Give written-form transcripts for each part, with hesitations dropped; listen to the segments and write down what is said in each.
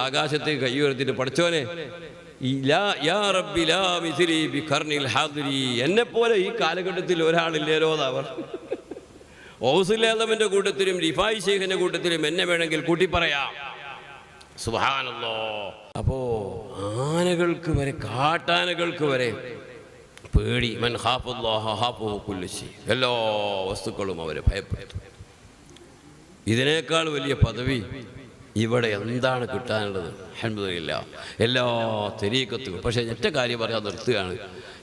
ആകാശത്തേക്ക് കൈ ഉയർത്തിയിട്ട് പഠിച്ചോനെ എന്നെപ്പോലെ ഈ കാലഘട്ടത്തിൽ ഒരാളില്ലേരോ അവർ ഔസുല്ലാദമിന്റെ കൂട്ടത്തിലും റിഫായി ശൈഖിന്റെ കൂട്ടത്തിലും എന്നെ വേണമെങ്കിൽ കൂട്ടി പറയാം. സുബ്ഹാനല്ലാഹ്. അപ്പോ ആനകൾക്ക് വരെ, കാട്ടാനകൾക്ക് വരെ പേടി. മൻ ഖാഫല്ലാഹ ഖാഫഹു കുല്ലു ശൈ. എല്ലാ വസ്തുക്കളും അവരെ ഭയപ്പെടുത്തും. ഇതിനേക്കാൾ വലിയ പദവി ഇവിടെ എന്താണ് കിട്ടാനുള്ളത്? അൽഹംദുലില്ലാഹ് എല്ലാ തരീഖത്തും. പക്ഷേ ഒറ്റ കാര്യം പറയാൻ നിർത്തുകയാണ്.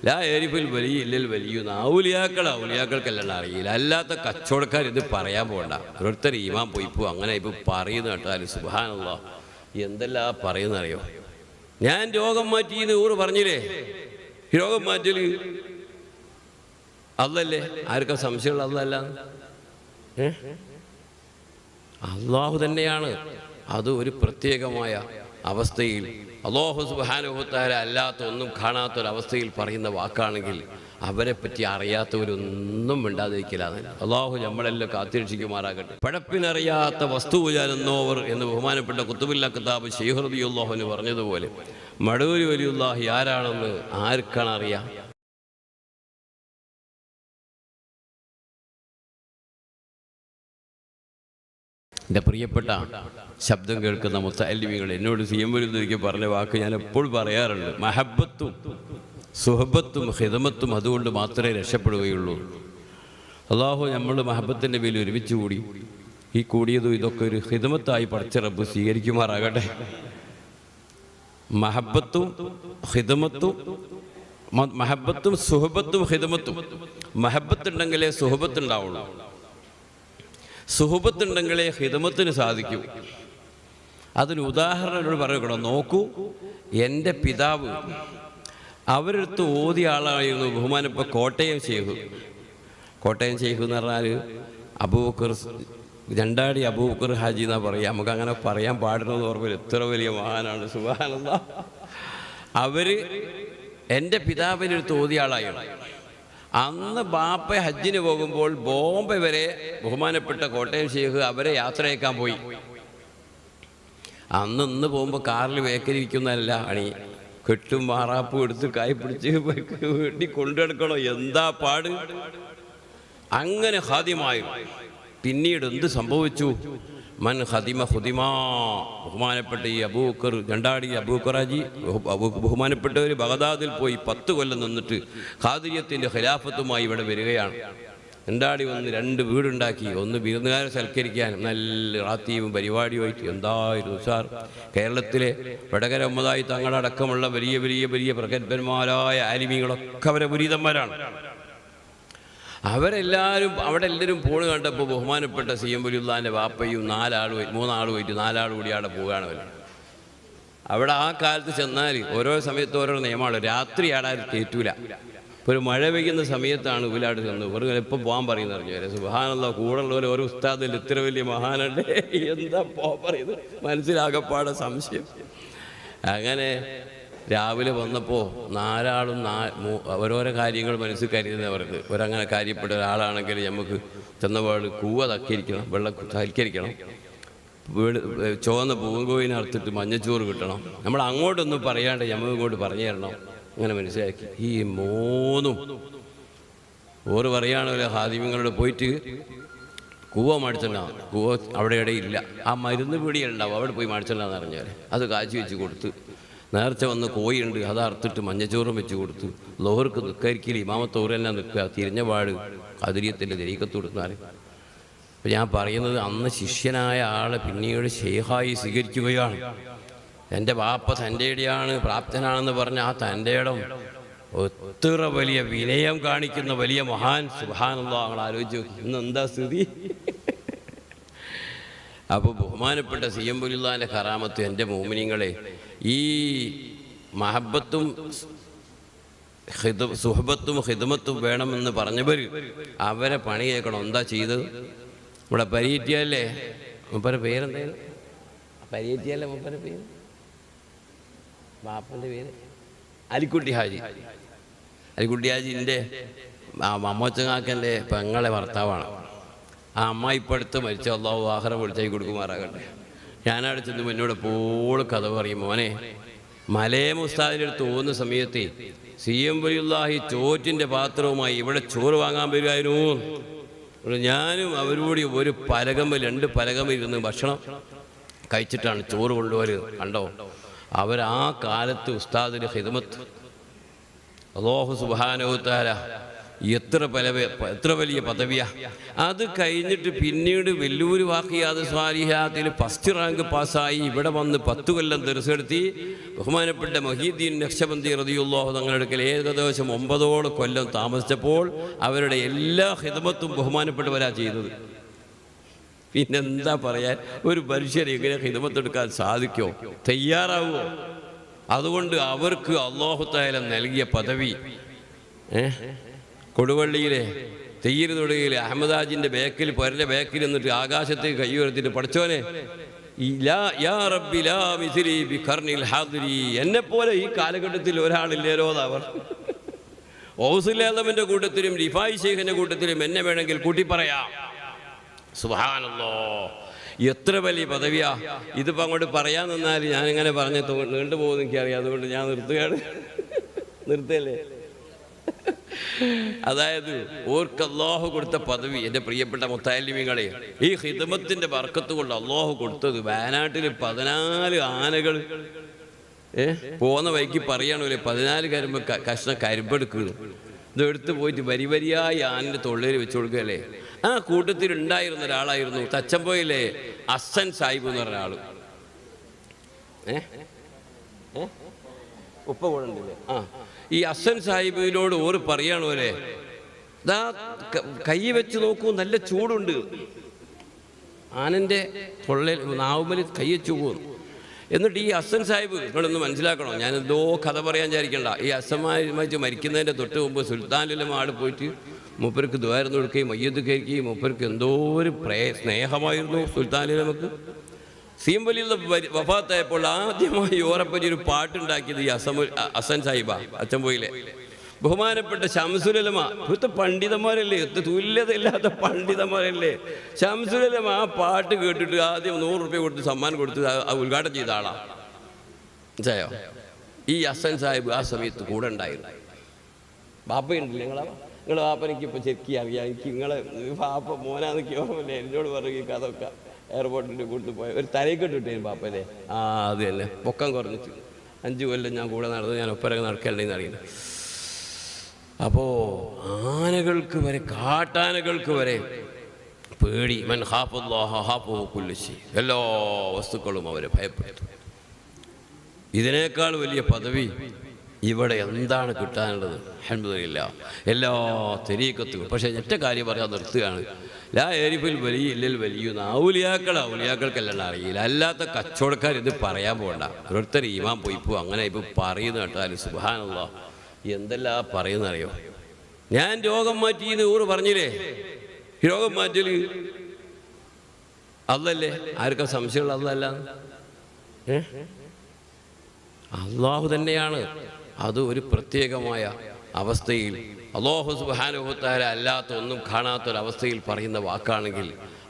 ലാ യരിഫുൽ വലിയ ഇല്ലൽ വലിയ. ഔലിയാക്കൾക്കെല്ലാം അറിയില്ല. അല്ലാത്ത കച്ചവടക്കാർ ഇത് പറയാൻ പോകണ്ട. ഓരോരുത്തർ ഈമാൻ പോയിപ്പോ അങ്ങനെ ഇപ്പം പറയുന്ന കേട്ടാൽ സുബ്ഹാനല്ലാഹ് എന്തെല്ലാം പറയുന്നറിയോ. ഞാൻ രോഗം മാറ്റിയെന്ന് ഊറ് പറഞ്ഞില്ലേ? രോഗം മാറ്റല് അല്ലല്ലേ? ആർക്കാ സംശയമുള്ള അല്ലല്ല? അള്ളാഹു തന്നെയാണ്. അത് ഒരു പ്രത്യേകമായ അവസ്ഥയിൽ അല്ലാഹു സുബ്ഹാനഹു വ തആല അല്ലാത്ത ഒന്നും കാണാത്തൊരവസ്ഥയിൽ പറയുന്ന വാക്കാണെങ്കിൽ അവരെ പറ്റി അറിയാത്തവരൊന്നും മിണ്ടാതിരിക്കില്ല. അള്ളാഹു നമ്മളെല്ലാം കാത്തിരക്ഷിക്കുമാറാകട്ടെ. പഴപ്പിനറിയാത്ത വസ്തു വിചാരുന്നവർ എന്ന് ബഹുമാനപ്പെട്ട ഖുത്ബുൽ അഖ്താബ് ശൈഖ് റളിയല്ലാഹു അൻഹു പറഞ്ഞതുപോലെ മടൂരി വലിയുല്ലാഹി ആരാണെന്ന് ആർക്കാണ് അറിയാം? എൻ്റെ പ്രിയപ്പെട്ട ശബ്ദം കേൾക്കുന്ന മുത്തഅല്ലിമീങ്ങൾ, എന്നോട് സിയമ്പൊരിയൊക്കെ പറഞ്ഞ വാക്ക് ഞാൻ എപ്പോഴും പറയാറുണ്ട്. മഹബത്തും സുഹബത്തും ഖിദ്മത്തും അതുകൊണ്ട് മാത്രമേ രക്ഷപ്പെടുകയുള്ളൂ. അള്ളാഹു നമ്മൾ മഹബത്തിൻ്റെ പേരിൽ ഒരുമിച്ച് കൂടി. ഈ കൂടിയതും ഇതൊക്കെ ഒരു ഖിദ്മത്തായി പടച്ച റബ്ബ് സ്വീകരിക്കുമാറാകട്ടെ. മഹബത്തും ഖിദ്മത്തും, മഹബത്തും സുഹബത്തും ഖിദ്മത്തും. മഹബത്തുണ്ടെങ്കിലേ സുഹബത്തുണ്ടാവുള്ളൂ. സുഹബത്തുണ്ടെങ്കിലേ ഖിദ്മത്തിന് സാധിക്കൂ. അതിന് ഉദാഹരണം പറയണം. നോക്കൂ, എൻ്റെ പിതാവ് അവരെടുത്ത് ഓതിയ ആളായിരുന്നു ബഹുമാനപ്പെട്ട കോട്ടയം ശൈഖ്. കോട്ടയം ശൈഖ് എന്ന് പറഞ്ഞാൽ അബൂബക്കർ, രണ്ടാടി അബൂബക്കർ ഹാജി എന്നാ പറയുക. നമുക്ക് അങ്ങനെ പറയാൻ പാടുന്നത് ഓർമ്മയില്ല. എത്ര വലിയ മഹാനാണ്. സുബ്ഹാനല്ലാഹ്. അവര് എൻ്റെ പിതാവിനെടുത്ത് ഓതിയ ആളായിരുന്നു. അന്ന് ബാപ്പ ഹജ്ജിന് പോകുമ്പോൾ ബോംബെ വരെ ബഹുമാനപ്പെട്ട കോട്ടയം ശൈഖ് അവരെ യാത്രയേക്കാൻ പോയി. ഇന്ന് പോകുമ്പോൾ കാറിൽ വേക്കരിക്കുന്നതല്ല അണി, കെട്ടും മാറാപ്പും എടുത്ത് കായ് പിടിച്ച് വീട്ടിൽ കൊണ്ടുനടക്കണോ? എന്താ പാട്. അങ്ങനെ ഖാദിമായി. പിന്നീട് എന്ത് സംഭവിച്ചു? മൻ ഖദിമ ഖുദിമാ. ബഹുമാനപ്പെട്ട ഈ അബൂബക്കർ, രണ്ടാടി അബൂബക്കർ ഹാജി ബഹുമാനപ്പെട്ടവർ ബഗ്ദാദിൽ പോയി 10 കൊല്ലം നിന്നിട്ട് ഖാദിരിയത്തിൻ്റെ ഖിലാഫത്തുമായി ഇവിടെ വരികയാണ്. രണ്ടാടി വന്ന് 2 വീടുണ്ടാക്കി. ഒന്ന് വിരുന്നുകാരെ സൽക്കരിക്കാനും നല്ല റാത്തീവും പരിപാടിയുമായിട്ട് എന്തായിരുന്നു സാർ. കേരളത്തിലെ വടകര ഉമ്മദായി തങ്ങളടക്കമുള്ള വലിയ വലിയ വലിയ പ്രഗത്ഭന്മാരായ ആലിമീങ്ങളൊക്കെ അവരെ മുരീദന്മാരാണ്. അവരെല്ലാവരും അവിടെ എല്ലാവരും പോണ് കണ്ടപ്പോൾ ബഹുമാനപ്പെട്ട സിയം വലിയുള്ളാൻ്റെ വാപ്പയും 3 കൂടി അവിടെ പോവുകയാണ്. അവിടെ ആ കാലത്ത് ചെന്നാൽ ഓരോ സമയത്ത് ഓരോ നിയമമാണ്. രാത്രി ആടാൻ കയറ്റൂല. ഇപ്പോൾ ഒരു മഴ പെയ്യുന്ന സമയത്താണ് ഇവലാട് ചെന്ന് വെറുതെ എപ്പോൾ പോകാൻ പറയുന്നത് അറിഞ്ഞു. സുബ്ഹാനല്ലാഹ്. കൂടെയുള്ളവർ ഒരു ഉസ്താദിൽ ഇത്ര വലിയ മഹാനുണ്ട്, എന്താ പോകാൻ പറയുന്നത്? മനസ്സിലാകപ്പാടെ സംശയം. അങ്ങനെ രാവിലെ വന്നപ്പോൾ 4 ഓരോരോ കാര്യങ്ങൾ മനസ്സിൽ കരുതുന്നവർക്ക് ഒരങ്ങനെ കാര്യപ്പെട്ട ഒരാളാണെങ്കിൽ നമുക്ക് ചെന്നപാട് കൂവ തക്കിയിരിക്കണം, വെള്ളം തൽക്കരിക്കണം, ചുവന്ന പൂങ്കോയിനെ അറുത്തിട്ട് മഞ്ഞച്ചോറ് കിട്ടണം. നമ്മൾ അങ്ങോട്ടൊന്നും പറയാണ്ട് നമുക്ക് ഇങ്ങോട്ട് പറഞ്ഞു തരണം. അങ്ങനെ മനസ്സിലാക്കി. ഈ 3 ഓറ് പറയുകയാണല്ലോ ഹാദിമ്യങ്ങളോട് പോയിട്ട് കൂവ മേടിച്ചിട്ടുണ്ടാവും. കൂവ അവിടെ ഇടയില്ല. ആ മരുന്ന് പീടിയുണ്ടാവും, അവിടെ പോയി മേടിച്ചിട്ടുണ്ടാവുന്ന അറിഞ്ഞാൽ അത് കാച്ചി വെച്ച് കൊടുത്ത്, നേർച്ച വന്ന് കോഴിയുണ്ട് അത് അറുത്തിട്ട് മഞ്ഞച്ചോറും വെച്ച് കൊടുത്ത്, ലോഹർക്ക് നിൽക്കരിക്കൽ ഇമാമത്തോറ് തന്നെ നിൽക്കുക. തിരിഞ്ഞപാട് ഖാദിരിയത്തിൻ്റെ തരീഖത്ത് കൊടുത്താൽ. അപ്പം ഞാൻ പറയുന്നത്, അന്ന് ശിഷ്യനായ ആളെ പിന്നീട് ശൈഖായി സ്വീകരിക്കുകയാണ്. എൻ്റെ ബാപ്പ തൻ്റെ ഇടയാണ്, പ്രാപ്തനാണെന്ന് പറഞ്ഞ ആ തൻ്റെ ഇടം ഒത്തിറ വലിയ വിനയം കാണിക്കുന്ന വലിയ മഹാൻ. സുബ്ഹാനല്ലാഹ്. ഞങ്ങൾ ആലോചിച്ച് നോക്കി ഇന്ന് എന്താ സ്ഥിതി. അപ്പോൾ ബഹുമാനപ്പെട്ട സിയം വലിയുള്ളാൻ്റെ കറാമത്ത്, എൻ്റെ മോമിനിങ്ങളെ, ഈ മഹബത്തും സുഹബത്തും ഖിദ്മത്തും വേണമെന്ന് പറഞ്ഞവർ അവരെ പണി കേൾക്കണം. എന്താ ചെയ്തത്? ഇവിടെ പരീറ്റിയല്ലേ മുപ്പര പേരെന്തായാലും, പരീറ്റിയല്ലേ മുപ്പര പേര്, ബാപ്പൻ്റെ പേര് അലിക്കുട്ടി ഹാജി. അലിക്കുട്ടി ഹാജിൻ്റെ മമ്മോച്ചങ്ങാക്കൻ്റെ പെങ്ങളെ ഭർത്താവാണ്. ആ അമ്മ ഇപ്പം അടുത്ത് മരിച്ച. അള്ളാഹു ആഖിറ വിളിച്ചായി കൊടുക്കുമാറാകട്ടെ. ഞാനവിടെ ചെന്ന് എന്നോട് എപ്പോഴും കഥ പറയും, മോനെ മലയം ഉസ്താദിൻ്റെ അടുത്ത് പോകുന്ന സമയത്ത് സി എം വലിയുള്ളാഹി ചോറ്റിൻ്റെ പാത്രവുമായി ഇവിടെ ചോറ് വാങ്ങാൻ വരുമായിരുന്നു. ഞാനും അവരോട് ഒരു പലകമ്മ 2 പലകമ്മ ഇരുന്ന് ഭക്ഷണം കഴിച്ചിട്ടാണ് ചോറ് കൊണ്ടുവരുന്നത്. കണ്ടോ, അവരാ കാലത്ത് ഉസ്താദിൻ്റെ ഖിദ്മത്ത് അല്ലാഹു സുബ്ഹാനഹു തആല എത്ര വലിയ പദവിയാ. അത് കഴിഞ്ഞിട്ട് പിന്നീട് വെല്ലൂർ വാഖിയാത്ത് സ്വാലിഹാത്തിൽ ഫസ്റ്റ് റാങ്ക് പാസ്സായി ഇവിടെ വന്ന് 10 കൊല്ലം ദർസെടുത്തി ബഹുമാനപ്പെട്ട മൊഹീദ്ദീൻ നഖ്ശബന്ദി റളിയല്ലാഹു തങ്ങളുടെ അടുക്കൽ ഏകദേശം 9 കൊല്ലം താമസിച്ചപ്പോൾ അവരുടെ എല്ലാ ഖിദ്മത്തും ബഹുമാനപ്പെട്ടവരാ ചെയ്തത്. പിന്നെന്താ പറയാൻ, ഒരു മനുഷ്യരെ എങ്ങനെ ഖിദ്മത്തെടുക്കാൻ സാധിക്കുമോ, തയ്യാറാവുമോ? അതുകൊണ്ട് അവർക്ക് അല്ലാഹു തആല നൽകിയ പദവി കൊടുവള്ളിയിലെ തെയ്യര് തൊടുകയിലെ അഹമ്മദാജിൻ്റെ ബേക്കിൽ പൊരൻ്റെ ബേക്കിൽ എന്നിട്ട് ആകാശത്തേക്ക് കൈ ഉയർത്തിയിട്ട് പഠിച്ചോനെ എന്നെപ്പോലെ ഈ കാലഘട്ടത്തിൽ ഒരാളില്ലേരോ അവർ ഔസുല്ലാദമിൻ്റെ കൂട്ടത്തിലും റിഫായി ഷെയ്ഖിൻ്റെ കൂട്ടത്തിലും എന്നെ വേണമെങ്കിൽ കൂട്ടി പറയാം. സുബ്ഹാനല്ലാഹ്, എത്ര വലിയ പദവിയാ. ഇതിപ്പോൾ അങ്ങോട്ട് പറയാൻ നിന്നാൽ ഞാനിങ്ങനെ പറഞ്ഞ് നീണ്ടുപോകുമെന്ന് എനിക്കറിയാം. അതുകൊണ്ട് ഞാൻ നിർത്തുകയല്ലേ. അതായത് ഓർക്ക് അല്ലാഹു കൊടുത്ത പദവി, എൻ്റെ പ്രിയപ്പെട്ട മുത്തഅല്ലിമീങ്ങളെ, ഈ ഖിദ്മത്തിൻ്റെ ബർക്കത്ത് കൊണ്ട് അല്ലാഹു കൊടുത്തത്. വയനാട്ടിൽ 14 ആനകൾ പോകുന്ന വഴിക്ക് പറയണല്ലേ, 14 കഷ്ണം കരിമ്പെടുക്കുന്നു. ഇതെടുത്ത് പോയിട്ട് വരിയായി ആനിൻ്റെ തൊള്ളയിൽ വെച്ച് കൊടുക്കുകയല്ലേ. ആ കൂട്ടത്തിൽ ഉണ്ടായിരുന്ന ഒരാളായിരുന്നു തച്ചമ്പോയിലെ അസ്സൻ സാഹിബ് എന്ന് പറഞ്ഞ ആള്. ഉപ്പ കൂടണ്ടില്ലേ? ഈ അസ്സൻ സാഹിബിനോട് ഓർ പറയണോ അല്ലേ, ഇതാ കൈ വെച്ച് നോക്കൂ, നല്ല ചൂടുണ്ട്. ആനൻ്റെ തൊള്ളയിൽ നാവുമ്മൽ കൈ വെച്ച് പോകുന്നു. എന്നിട്ട് ഈ അസ്സൻ സാഹിബ്, നിങ്ങളൊന്ന് മനസ്സിലാക്കണോ, ഞാനെന്തോ കഥ പറയാൻ വിചാരിക്കണ്ട. ഈ അസ്സമായി മരിക്കുന്നതിൻ്റെ തൊട്ട് മുമ്പ് സുൽത്താനിലും ആട് പോയിട്ട് മൂപ്പർക്ക് ദ്വാരം കൊടുക്കുകയും മയ്യത്ത് കഴിക്കുകയും മൂപ്പർക്ക് എന്തോ ഒരു സ്നേഹമായിരുന്നു സുൽത്താനിലമക്ക്. സി എം വലിയുള്ള വഫാത്തായപ്പോൾ ആദ്യമായി ഓറപ്പറ്റി ഒരു പാട്ടുണ്ടാക്കിയത് ഈ അസ്സൻ സാഹിബ അച്ചമ്പോയിലെ ബഹുമാനപ്പെട്ട ശംസുലമ. ഇവിടുത്തെ പണ്ഡിതന്മാരല്ലേ, തുല്യതയില്ലാത്ത പണ്ഡിതന്മാരല്ലേ. ശംസുലമ ആ പാട്ട് കേട്ടിട്ട് ആദ്യം 100 റുപ്യ കൊടുത്ത് സമ്മാനം കൊടുത്ത് ഉദ്ഘാടനം ചെയ്ത ആളാ. മനസ്സിലായോ? ഈ അസ്സൻ സാഹിബ് ആ സമയത്ത് കൂടെ ഉണ്ടായിരുന്നു. ബാപ്പയുണ്ടല്ലേ നിങ്ങളെ ബാപ്പ, എനിക്കിപ്പോൾ ശരിക്കും അറിയാം. എനിക്ക് നിങ്ങളെ ബാപ്പ മോനാന്നൊക്കെ ഓർമ്മല്ലേ, എന്നോട് പറഞ്ഞു ഈ കഥയൊക്കെ. എയർപോർട്ടിൻ്റെ കൂട്ടിൽ ഒരു തലയ്ക്കെട്ടിട്ടേനും ബാപ്പല്ലേ. അത് തന്നെ, പൊക്കം കുറഞ്ഞിട്ട് 5 കൊല്ലം ഞാൻ കൂടെ നടന്നു. ഞാൻ ഒപ്പരൊക്കെ നടക്കണ്ടെന്ന് അറിയുന്നത്. അപ്പോൾ ആനകൾക്ക് വരെ, കാട്ടാനകൾക്ക് വരെ പേടി. മൻ ഖാഫല്ലാഹ ഖാഫഹു കുല്ലു ശൈ, എല്ലാ വസ്തുക്കളും അവരെ ഭയപ്പെടുത്തും. ഇതിനേക്കാൾ വലിയ പദവി ഇവിടെ എന്താണ് കിട്ടാനുള്ളത്? അൽഹംദുലില്ലാഹ് എല്ലാ തരീഖത്തും. പക്ഷേ ഒറ്റ കാര്യം പറയാൻ നിർത്തുകയാണ്. ലാ യരിഫുൽ വലിയിൽ വലിയുന്ന ഔലിയാക്കൾക്കെല്ലാം അറിയില്ല. അല്ലാത്ത കച്ചവടക്കാർ ഇത് പറയാൻ പോകണ്ട. ഓരോരുത്തർ ഈമാൻ പോയിപ്പോ അങ്ങനെ ഇപ്പോൾ പറയുന്ന കേട്ടാൽ സുബ്ഹാനല്ലാഹ് എന്തെല്ലാം പറയുന്നറിയോ. ഞാൻ രോഗം മാറ്റിയെന്ന് ഊറ് പറഞ്ഞില്ലേ, രോഗം മാറ്റല് അല്ലല്ലേ? ആർക്കാ സംശയമുള്ള അല്ലല്ല? അല്ലാഹു തന്നെയാണ്. അത് ഒരു പ്രത്യേകമായ അവസ്ഥയിൽ അല്ലാഹു സുബ്ഹാനഹു വ തആല അല്ലാത്ത ഒന്നും കാണാത്തൊരവസ്ഥയിൽ പറയുന്ന വാക്കാണെങ്കിൽ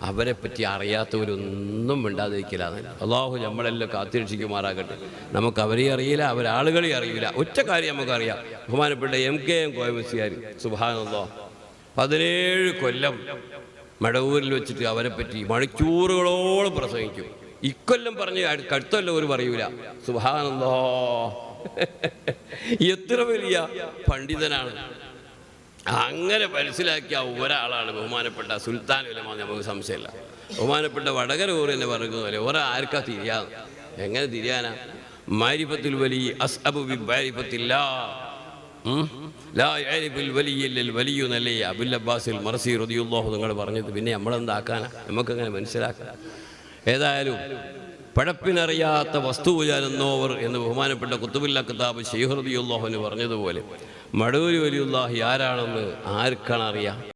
അവരെ പറ്റി അറിയാത്തവരൊന്നും മിണ്ടാതിരിക്കില്ല. അല്ലാഹു നമ്മളെല്ലാം കാത്തിരക്ഷിക്കുമാറാകട്ടെ. നമുക്ക് അവരെ അറിയില്ല, അവരാളുകളെ അറിയില്ല. ഒറ്റ കാര്യം നമുക്കറിയാം. ബഹുമാനപ്പെട്ട MKM കോയമുസ്ലിയാർ സുബ്ഹാനല്ലാഹ് 17 കൊല്ലം മടവൂരിൽ വെച്ചിട്ട് അവരെ പറ്റി മണിക്കൂറുകളോളം പ്രസംഗിക്കും. ഇക്കൊല്ലം പറഞ്ഞ് അടുത്തല്ലോ ഒരു പറയൂല. സുബ്ഹാനല്ലാഹ്, എത്ര വലിയ പണ്ഡിതനാണ്. അങ്ങനെ മനസ്സിലാക്കിയ ഒരാളാണ് ബഹുമാനപ്പെട്ട സുൽത്താൻ ഉലമ. നമുക്ക് സംശയമില്ല. ബഹുമാനപ്പെട്ട വടകര ഊർ തന്നെ പറയുന്നത് പോലെ ഒരാർക്കാ തിരിയാതെ. എങ്ങനെ തിരിയാനാ? മാരിഫത്തുൽ വലി അസ്അബു ബി മാരിഫത്തില്ലാഹ് ലാ യഅരിഫുൽ വലിയ്യൽ വലിയ്യു നല്ലേ അബുൽ അബ്ബാസിൽ മർസി റളിയല്ലാഹു നിങ്ങൾ പറഞ്ഞത്. പിന്നെ നമ്മളെന്താക്കാനാ? നമുക്കങ്ങനെ മനസ്സിലാക്കാം. ഏതായാലും പഴപ്പിനറിയാത്ത വസ്തുവിലെന്നോവർ എന്ന് ബഹുമാനപ്പെട്ട ഖുത്ബുൽ അഖ്താബ് ശൈഖ് റളിയല്ലാഹു അൻഹു പറഞ്ഞതുപോലെ മടൂരി വലിയുല്ലാഹി ആരാണെന്ന് ആർക്കാണ് അറിയാം?